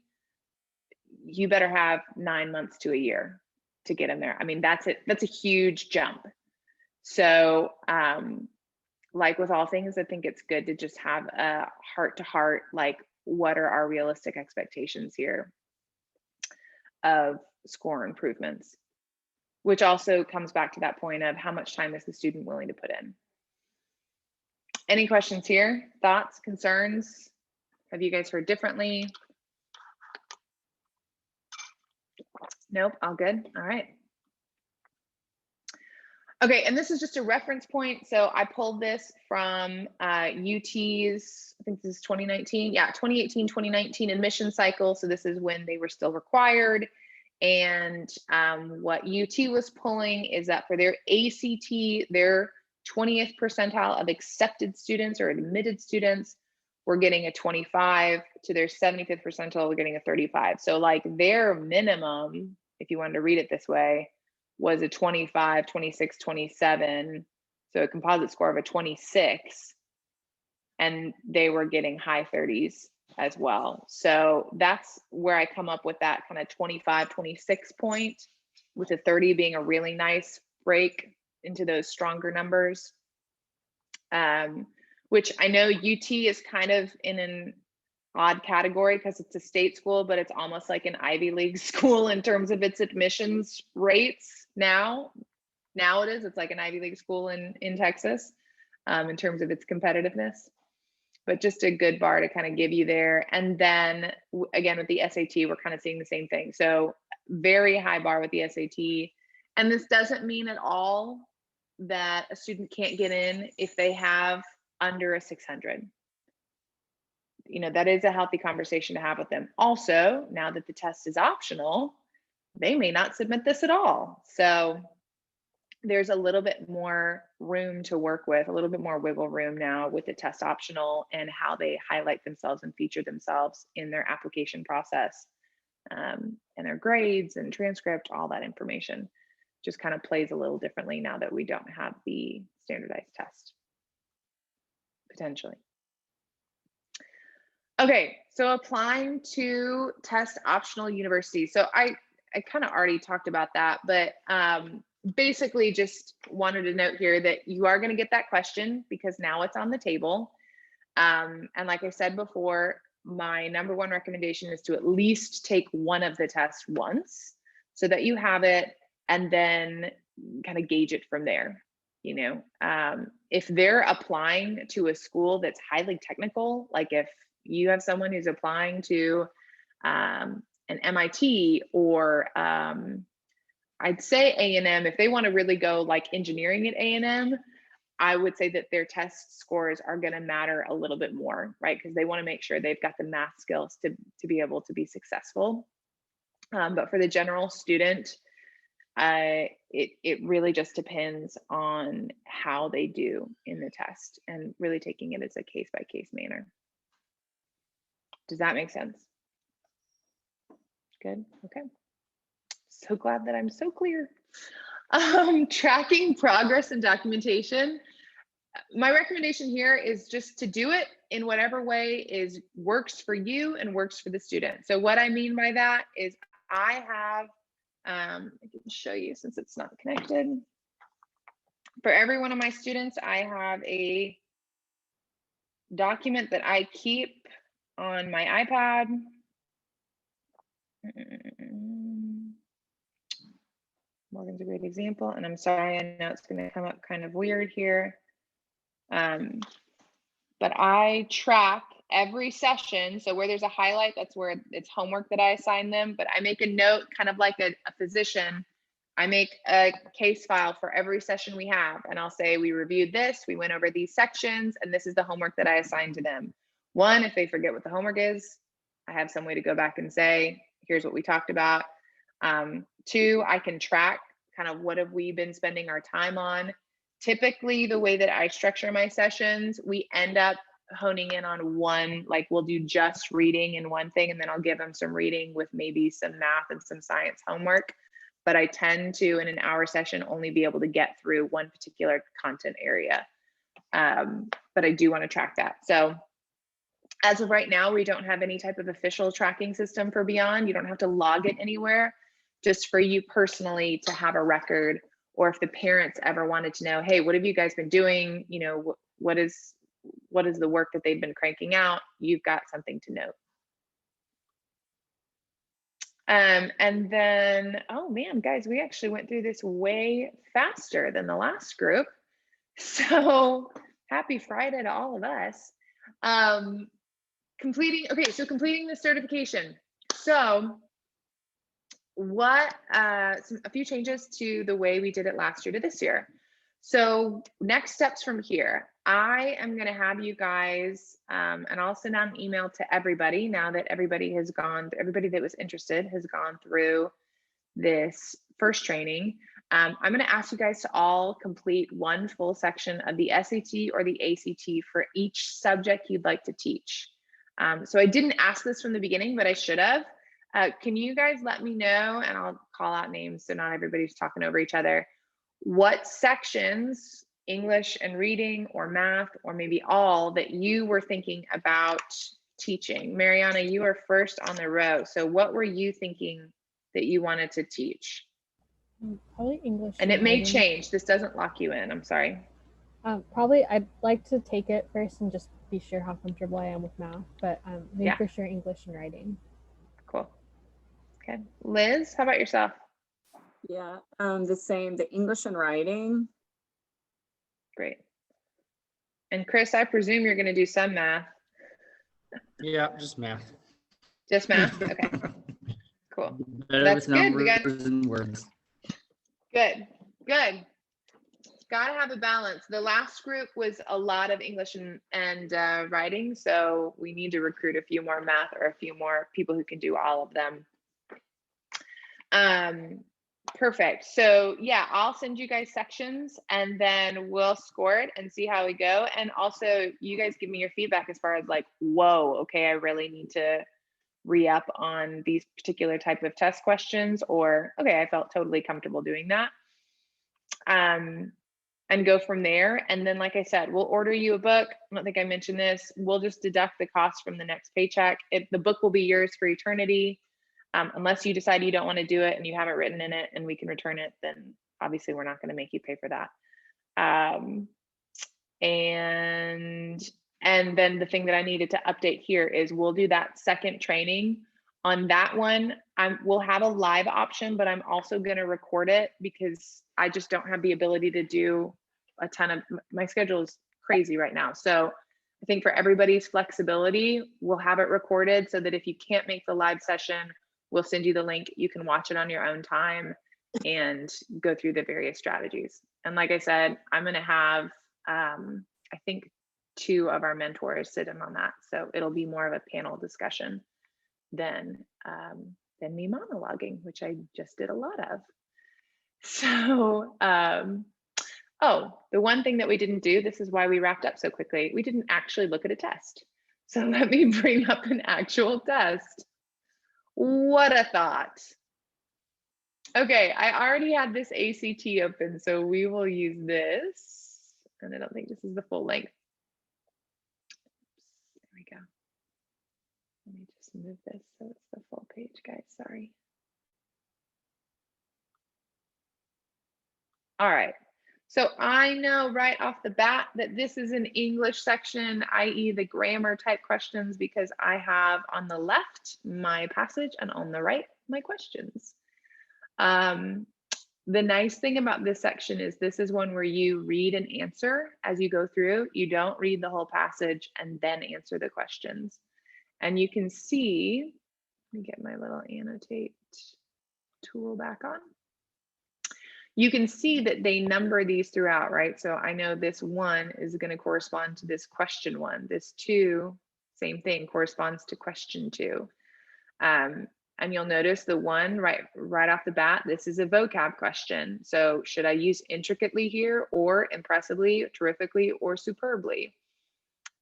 [SPEAKER 1] you better have 9 months to a year to get in there. I mean, that's it. That's a huge jump. So, like with all things, I think it's good to just have a heart to heart, like, what are our realistic expectations here of score improvements, which also comes back to that point of how much time is the student willing to put in. Any questions here? Thoughts, concerns? Have you guys heard differently? Nope, all good. All right. Okay, and this is just a reference point. So I pulled this from UT's, I think this is 2019. Yeah, 2018, 2019 admission cycle. So this is when they were still required. And what UT was pulling is that for their ACT, their 20th percentile of accepted students or admitted students were getting a 25, to their 75th percentile, we're getting a 35. So like their minimum, if you wanted to read it this way, was a 25, 26, 27. So a composite score of a 26. And they were getting high 30s as well. So that's where I come up with that kind of 25, 26 point, with a 30 being a really nice break into those stronger numbers. Which I know UT is kind of in an odd category because it's a state school, but it's almost like an Ivy League school in terms of its admissions rates now. Now it is, it's like an Ivy League school in Texas in terms of its competitiveness. But just a good bar to kind of give you there. And then again, with the SAT, we're kind of seeing the same thing. So very high bar with the SAT. And this doesn't mean at all that a student can't get in if they have under a 600. That is a healthy conversation to have with them. Also, now that the test is optional, they may not submit this at all. So there's a little bit more room to work with, a little bit more wiggle room now with the test optional and how they highlight themselves and feature themselves in their application process, and their grades and transcript, all that information just kind of plays a little differently now that we don't have the standardized test, potentially. Okay, so applying to test optional universities. So I kind of already talked about that, but basically just wanted to note here that you are going to get that question because now it's on the table. And like I said before, my number one recommendation is to at least take one of the tests once so that you have it and then kind of gauge it from there. If they're applying to a school that's highly technical, like if you have someone who's applying to an MIT or I'd say A&M, if they want to really go like engineering at A&M, I would say that their test scores are going to matter a little bit more, right? Because they want to make sure they've got the math skills to be able to be successful. But for the general student, it really just depends on how they do in the test and really taking it as a case-by-case manner. Does that make sense? Good, okay. So glad that I'm so clear. Tracking progress and documentation. My recommendation here is just to do it in whatever way works for you and works for the student. So what I mean by that is I have, I can show you since it's not connected. For every one of my students, I have a document that I keep on my iPad. Morgan's a great example, and I'm sorry, I know it's going to come up kind of weird here. But I track every session. So where there's a highlight, that's where it's homework that I assign them. But I make a note, kind of like a physician. I make a case file for every session we have. And I'll say, we reviewed this, we went over these sections, and this is the homework that I assigned to them. One, if they forget what the homework is, I have some way to go back and say, here's what we talked about. Two, I can track kind of what have we been spending our time on. Typically, the way that I structure my sessions, we end up honing in on one, like we'll do just reading in one thing, and then I'll give them some reading with maybe some math and some science homework. but I tend to, in an hour session, only be able to get through one particular content area. But I do want to track that. So as of right now, we don't have any type of official tracking system for Beyond. You don't have to log it anywhere, just for you personally to have a record, or if the parents ever wanted to know, hey, what have you guys been doing? You know, what is the work that they've been cranking out? You've got something to note. And then, oh man, guys, we actually went through this way faster than the last group. So happy Friday to all of us. Completing the certification. So a few changes to the way we did it last year to this year. So next steps from here, I am going to have you guys, and I'll send out an email to everybody now that everybody that was interested has gone through this first training. I'm going to ask you guys to all complete one full section of the SAT or the ACT for each subject you'd like to teach. So I didn't ask this from the beginning, but I should have. Can you guys let me know, and I'll call out names so not everybody's talking over each other, what sections, English and reading or math, or maybe all, that you were thinking about teaching? Mariana, you are first on the row. So what were you thinking that you wanted to teach?
[SPEAKER 3] Probably English.
[SPEAKER 1] And it may
[SPEAKER 3] writing.
[SPEAKER 1] change. This doesn't lock you in. I'm sorry.
[SPEAKER 3] Probably I'd like to take it first and just be sure how comfortable I am with math, but I think
[SPEAKER 1] Yeah.
[SPEAKER 3] for sure English and writing.
[SPEAKER 1] Cool. Okay. Liz, how about yourself?
[SPEAKER 2] Yeah, the same, the English and writing.
[SPEAKER 1] Great. And Chris, I presume you're going to do some math.
[SPEAKER 4] Yeah, just math.
[SPEAKER 1] Just math? Okay, cool.
[SPEAKER 4] Better
[SPEAKER 1] That's
[SPEAKER 4] with
[SPEAKER 1] good. We got
[SPEAKER 4] numbers and words.
[SPEAKER 1] good. Got to have a balance. The last group was a lot of English and writing, so we need to recruit a few more math or a few more people who can do all of them. Perfect. So yeah, I'll send you guys sections and then we'll score it and see how we go. And also you guys give me your feedback as far as like, whoa, okay, I really need to re-up on these particular type of test questions, or okay, I felt totally comfortable doing that. And go from there. And then, like I said, we'll order you a book. I don't think I mentioned this. We'll just deduct the cost from the next paycheck. The book will be yours for eternity. Unless you decide you don't want to do it and you haven't written in it and we can return it, then obviously we're not going to make you pay for that. And then the thing that I needed to update here is we'll do that second training. On that one, we'll have a live option, but I'm also going to record it because I just don't have the ability to do a ton of, my schedule is crazy right now. So I think for everybody's flexibility, we'll have it recorded so that if you can't make the live session, we'll send you the link. You can watch it on your own time and go through the various strategies. And like I said, I'm going to have, I think 2 of our mentors sit in on that. So it'll be more of a panel discussion than me monologuing, which I just did a lot of. So, oh, the one thing that we didn't do, this is why we wrapped up so quickly. We didn't actually look at a test. So let me bring up an actual test. What a thought. Okay, I already had this ACT open, so we will use this. And I don't think this is the full length. There we go. Let me just move this so it's the full page, guys, sorry. All right, so I know right off the bat that this is an English section, i.e. the grammar type questions, because I have on the left my passage and on the right my questions. The nice thing about this section is this is one where you read and answer as you go through. You don't read the whole passage and then answer the questions. And you can see, let me get my little annotate tool back on. You can see that they number these throughout, right? So I know this 1 is going to correspond to this question 1. This 2, same thing, corresponds to question 2. And you'll notice the 1 right off the bat, this is a vocab question. So should I use intricately here, or impressively, terrifically, or superbly?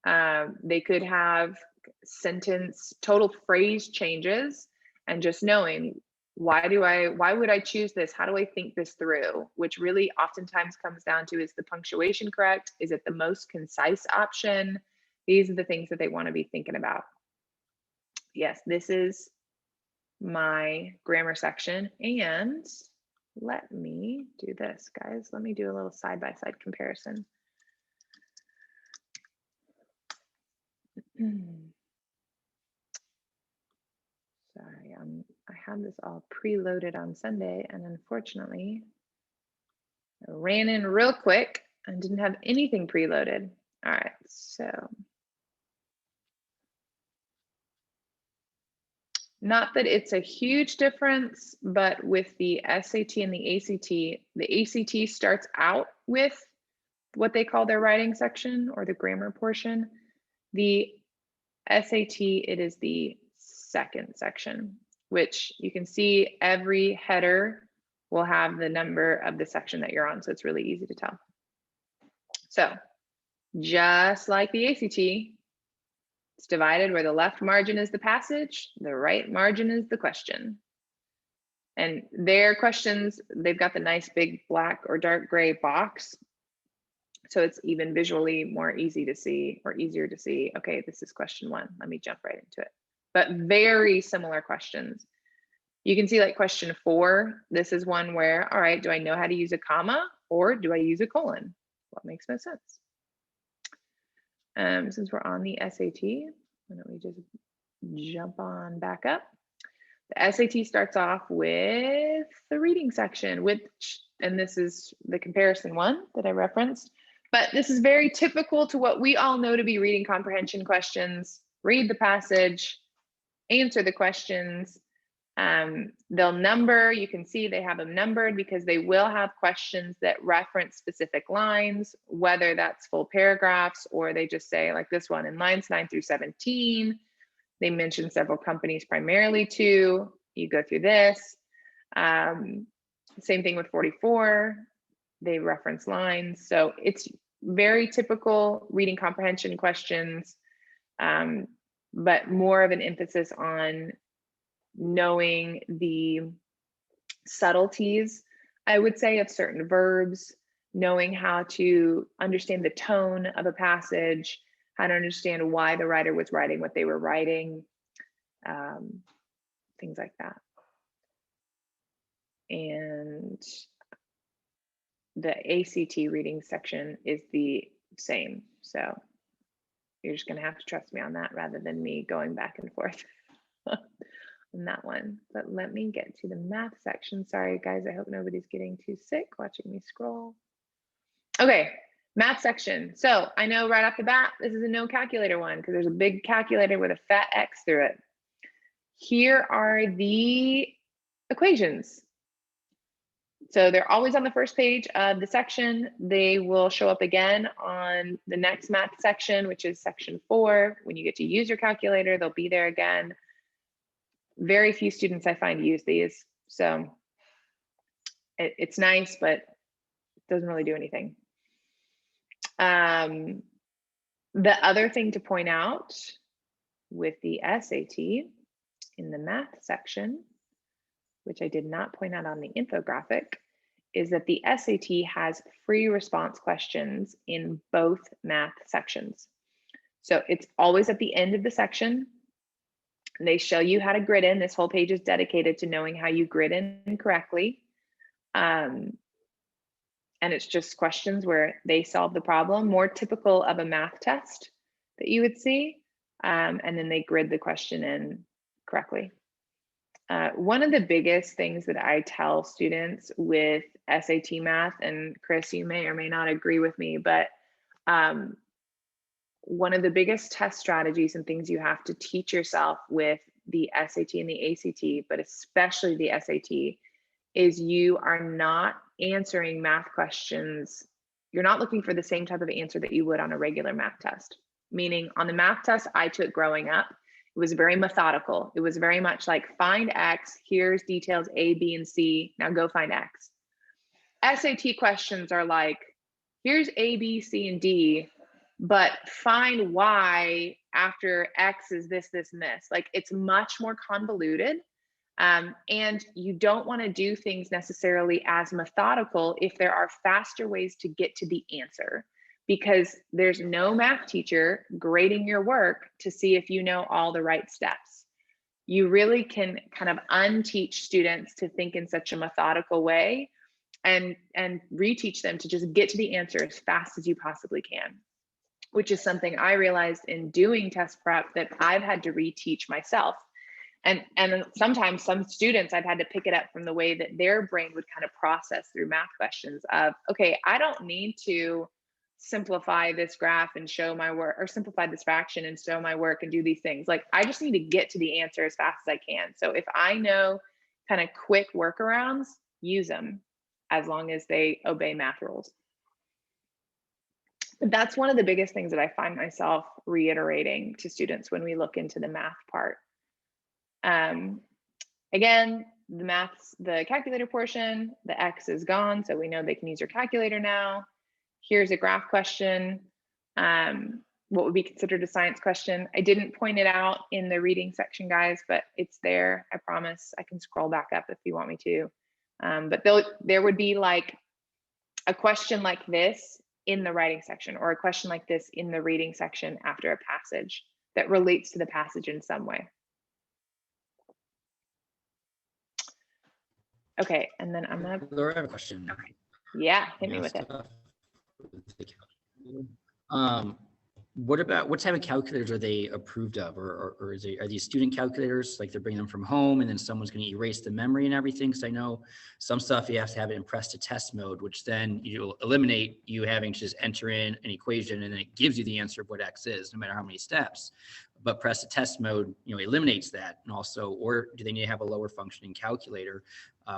[SPEAKER 1] They could have sentence, total phrase changes, and just knowing why would I choose this? How do I think this through? Which really oftentimes comes down to, is the punctuation correct? Is it the most concise option? These are the things that they want to be thinking about. Yes, this is my grammar section. And let me do this, guys. Let me do a little side-by-side comparison. Sorry, I had this all preloaded on Sunday, and unfortunately, I ran in real quick and didn't have anything preloaded. All right, so not that it's a huge difference, but with the SAT and the ACT starts out with what they call their writing section or the grammar portion. The SAT, it is the second section, which you can see every header will have the number of the section that you're on. So it's really easy to tell. So just like the ACT, it's divided where the left margin is the passage, the right margin is the question. And their questions, they've got the nice big black or dark gray box. So it's even visually more easy to see, or easier to see, okay, this is question 1. Let me jump right into it. But very similar questions. You can see like question 4, this is one where, all right, do I know how to use a comma or do I use a colon? What makes most sense? Since we're on the SAT, why don't we just jump on back up? The SAT starts off with the reading section, which, and this is the comparison one that I referenced, but this is very typical to what we all know to be reading comprehension questions. Read the passage, answer the questions. They'll number, you can see they have them numbered because they will have questions that reference specific lines, whether that's full paragraphs or they just say like this one in lines 9 through 17. They mention several companies primarily too. You go through this. Same thing with 44. They reference lines. So it's very typical reading comprehension questions, but more of an emphasis on knowing the subtleties, I would say, of certain verbs, knowing how to understand the tone of a passage, how to understand why the writer was writing what they were writing, things like that. And the ACT reading section is the same. So you're just going to have to trust me on that rather than me going back and forth on that one. But let me get to the math section. Sorry, guys. I hope nobody's getting too sick watching me scroll. Okay, math section. So I know right off the bat, this is a no calculator one because there's a big calculator with a fat X through it. Here are the equations. So they're always on the first page of the section. They will show up again on the next math section, which is section 4. When you get to use your calculator, they'll be there again. Very few students I find use these. So it's nice, but it doesn't really do anything. The other thing to point out with the SAT in the math section, which I did not point out on the infographic, is that the SAT has free response questions in both math sections. So it's always at the end of the section. They show you how to grid in. This whole page is dedicated to knowing how you grid in correctly. And it's just questions where they solve the problem, more typical of a math test that you would see. And then they grid the question in correctly. One of the biggest things that I tell students with SAT math, and Chris, you may or may not agree with me, but one of the biggest test strategies and things you have to teach yourself with the SAT and the ACT, but especially the SAT, is you are not answering math questions. You're not looking for the same type of answer that you would on a regular math test. Meaning on the math test I took growing up, it was very methodical. It was very much like find X, here's details A, B, and C, now go find X. SAT questions are like, here's A, B, C, and D, but find Y after X is this, this, and this. Like it's much more convoluted. And you don't want to do things necessarily as methodical if there are faster ways to get to the answer, because there's no math teacher grading your work to see if you know all the right steps. You really can kind of unteach students to think in such a methodical way and reteach them to just get to the answer as fast as you possibly can, which is something I realized in doing test prep that I've had to reteach myself. And sometimes some students, I've had to pick it up from the way that their brain would kind of process through math questions of, okay, I don't need to simplify this graph and show my work, or simplify this fraction and show my work and do these things. Like, I just need to get to the answer as fast as I can. So if I know kind of quick workarounds, use them as long as they obey math rules. But that's one of the biggest things that I find myself reiterating to students when we look into the math part. Again, the calculator portion, the X is gone, so we know they can use your calculator now. Here's a graph question. What would be considered a science question? I didn't point it out in the reading section, guys, but it's there. I promise. I can scroll back up if you want me to. But there would be like a question like this in the writing section, or a question like this in the reading section after a passage that relates to the passage in some way. Okay, and then I'm gonna.
[SPEAKER 4] Laura, I have a question.
[SPEAKER 1] Yeah, hit me with it.
[SPEAKER 4] What type of calculators are they approved of, or are these student calculators, like they're bringing them from home and then someone's going to erase the memory and everything? Because I know some stuff you have to have it in press to test mode, which then you'll eliminate you having to just enter in an equation and then it gives you the answer of what X is, no matter how many steps. But press to test mode, eliminates that. And also, or do they need to have a lower functioning calculator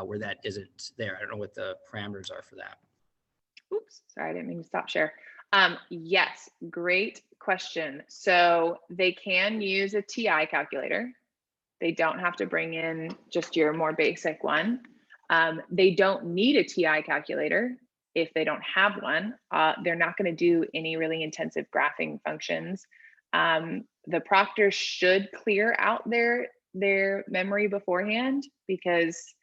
[SPEAKER 4] where that isn't there? I don't know what the parameters are for that.
[SPEAKER 1] Oops, sorry, I didn't mean to stop share. Yes, great question. So they can use a TI calculator. They don't have to bring in just your more basic one. They don't need a TI calculator if they don't have one. They're not going to do any really intensive graphing functions. The proctor should clear out their memory beforehand, because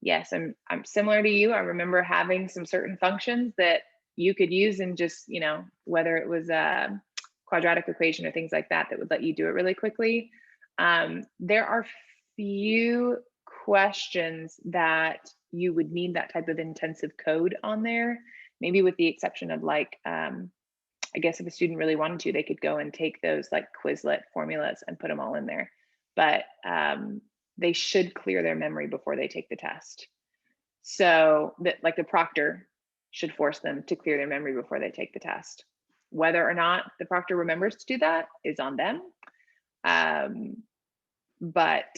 [SPEAKER 1] yes, I'm similar to you. I remember having some certain functions that you could use in just, whether it was a quadratic equation or things like that, that would let you do it really quickly. There are few questions that you would need that type of intensive code on there, maybe with the exception of like, I guess if a student really wanted to, they could go and take those like Quizlet formulas and put them all in there. But they should clear their memory before they take the test. So that, like, the proctor should force them to clear their memory before they take the test. Whether or not the proctor remembers to do that is on them. But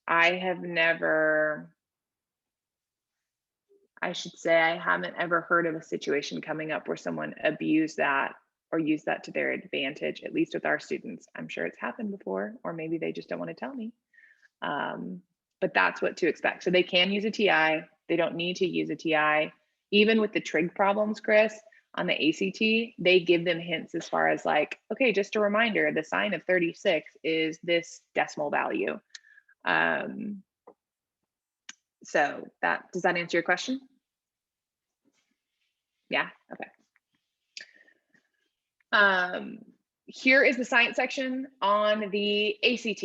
[SPEAKER 1] I have never, I should say, I haven't ever heard of a situation coming up where someone abused that or used that to their advantage, at least with our students. I'm sure it's happened before, or maybe they just don't want to tell me. But that's what to expect. So they can use a TI. They don't need to use a TI. Even with the trig problems, Chris, on the ACT, they give them hints as far as like, okay, just a reminder, the sign of 36 is this decimal value. So does that answer your question? Yeah, okay. Here is the science section on the ACT.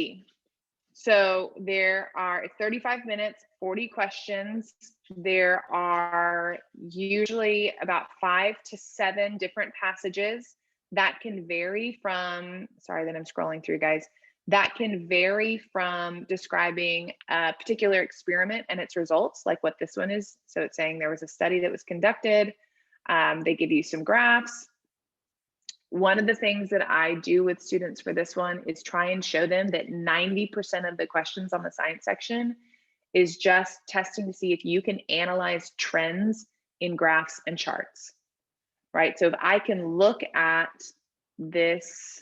[SPEAKER 1] So there are 35 minutes, 40 questions. There are usually about 5 to 7 different passages that can vary from, sorry that I'm scrolling through, guys, that can vary from describing a particular experiment and its results, like what this one is. So it's saying there was a study that was conducted. They give you some graphs. One of the things that I do with students for this one is try and show them that 90% of the questions on the science section is just testing to see if you can analyze trends in graphs and charts, right? So if I can look at this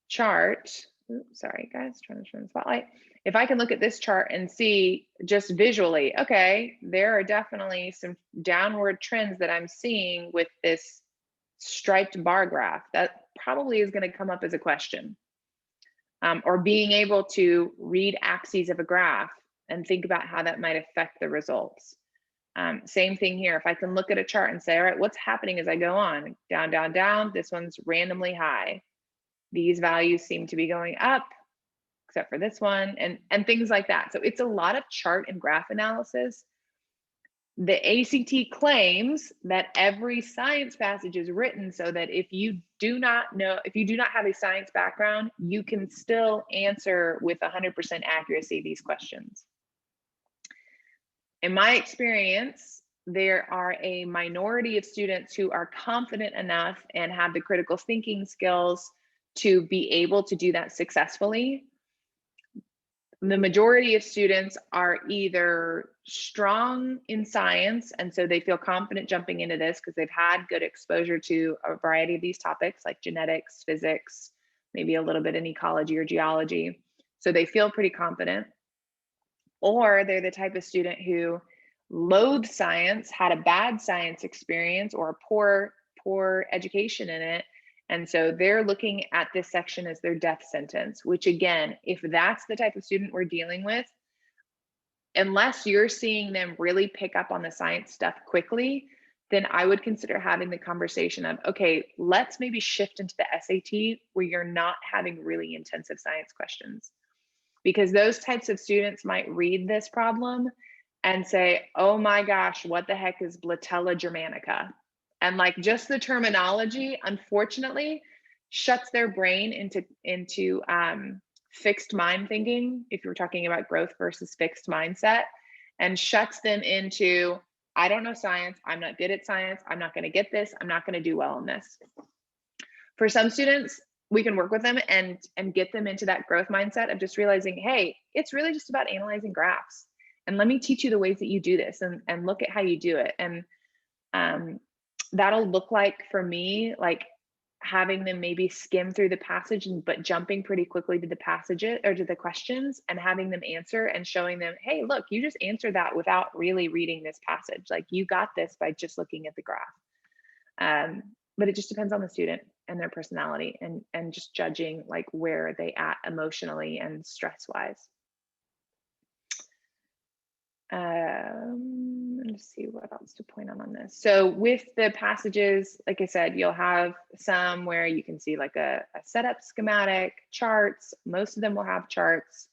[SPEAKER 1] chart, oops, sorry guys, trying to turn the spotlight. If I can look at this chart and see just visually, okay, there are definitely some downward trends that I'm seeing with this striped bar graph, that probably is going to come up as a question. Or being able to read axes of a graph and think about how that might affect the results. Same thing here. If I can look at a chart and say, all right, what's happening as I go on? Down, down, down. This one's randomly high. These values seem to be going up, except for this one, and things like that. So it's a lot of chart and graph analysis. The ACT claims that every science passage is written so that if you do not have a science background, you can still answer with 100% accuracy these questions. In my experience, there are a minority of students who are confident enough and have the critical thinking skills to be able to do that successfully. The majority of students are either strong in science, and so they feel confident jumping into this because they've had good exposure to a variety of these topics like genetics, physics, maybe a little bit in ecology or geology. So they feel pretty confident. Or they're the type of student who loathed science, had a bad science experience or a poor education in it. And so they're looking at this section as their death sentence, which again, if that's the type of student we're dealing with, unless you're seeing them really pick up on the science stuff quickly, then I would consider having the conversation of, okay, let's maybe shift into the SAT where you're not having really intensive science questions. Because those types of students might read this problem and say, oh my gosh, what the heck is Blatella germanica? And like just the terminology, unfortunately, shuts their brain into fixed mind thinking, if you're talking about growth versus fixed mindset, and shuts them into, I don't know science, I'm not good at science, I'm not gonna get this, I'm not gonna do well in this. For some students, we can work with them and get them into that growth mindset of just realizing, hey, it's really just about analyzing graphs. And let me teach you the ways that you do this and look at how you do it. And that'll look like for me, like having them maybe skim through the passage, but jumping pretty quickly to the passages or to the questions and having them answer and showing them, hey, look, you just answered that without really reading this passage. Like you got this by just looking at the graph. But it just depends on the student and their personality and just judging like where they at emotionally and stress wise. Let's see what else to point out on this. So with the passages, like I said, you'll have some where you can see like a setup schematic, charts. Most of them will have charts.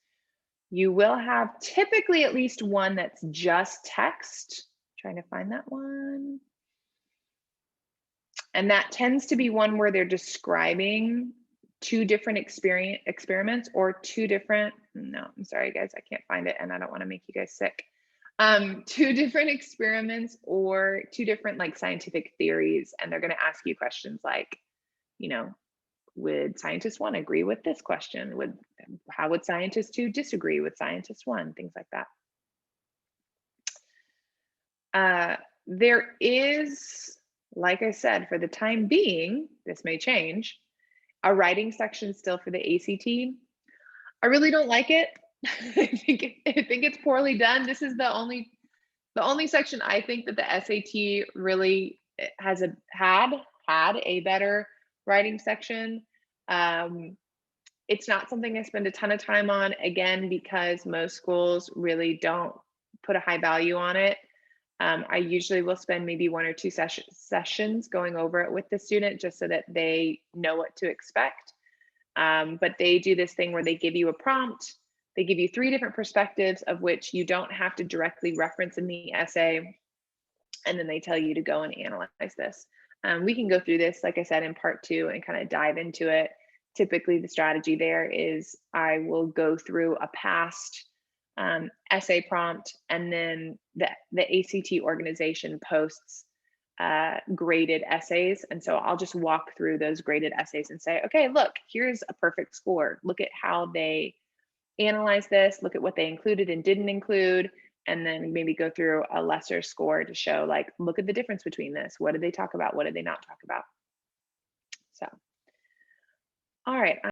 [SPEAKER 1] You will have typically at least one that's just text. Trying to find that one. And that tends to be one where they're describing two different experiments or two different, no, I'm sorry guys, I can't find it and I don't want to make you guys sick. Two different experiments or two different like scientific theories. And they're going to ask you questions like, you know, would scientist one agree with this question? How would scientist two disagree with scientist one? Things like that. There is, like I said, for the time being, this may change, a writing section still for the ACT. I really don't like it. I think it's poorly done. This is the only section I think that the SAT really has had a better writing section. It's not something I spend a ton of time on, again, because most schools really don't put a high value on it. I usually will spend maybe 1 or 2 sessions going over it with the student just so that they know what to expect. But they do this thing where they give you a prompt. They give you 3 different perspectives of which you don't have to directly reference in the essay. And then they tell you to go and analyze this. We can go through this, like I said, in part 2 and kind of dive into it. Typically the strategy there is I will go through a past essay prompt, and then the ACT organization posts graded essays. And so I'll just walk through those graded essays and say, okay, look, here's a perfect score. Look at how they analyze this, look at what they included and didn't include, and then maybe go through a lesser score to show like, look at the difference between this. What did they talk about? What did they not talk about? So, all right.